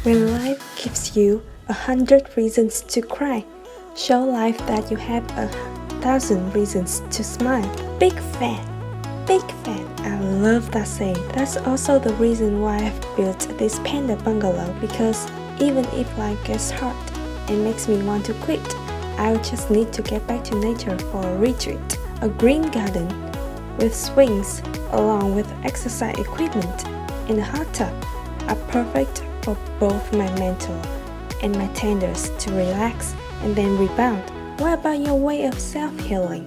When life gives you 100 reasons to cry, show life that you have 1,000 reasons to smile. Big fan, I love that saying. That's also the reason why I've built this panda bungalow, because even if life gets hard and makes me want to quit, I'll just need to get back to nature for a retreat. A green garden with swings along with exercise equipment and a hot tub are perfect for both my mental and my tenders to relax and then rebound. What about your way of self-healing?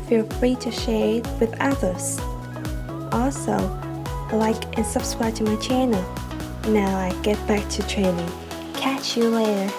Feel free to share it with others. Also, like and subscribe to my channel. Now I get back to training. Catch you later.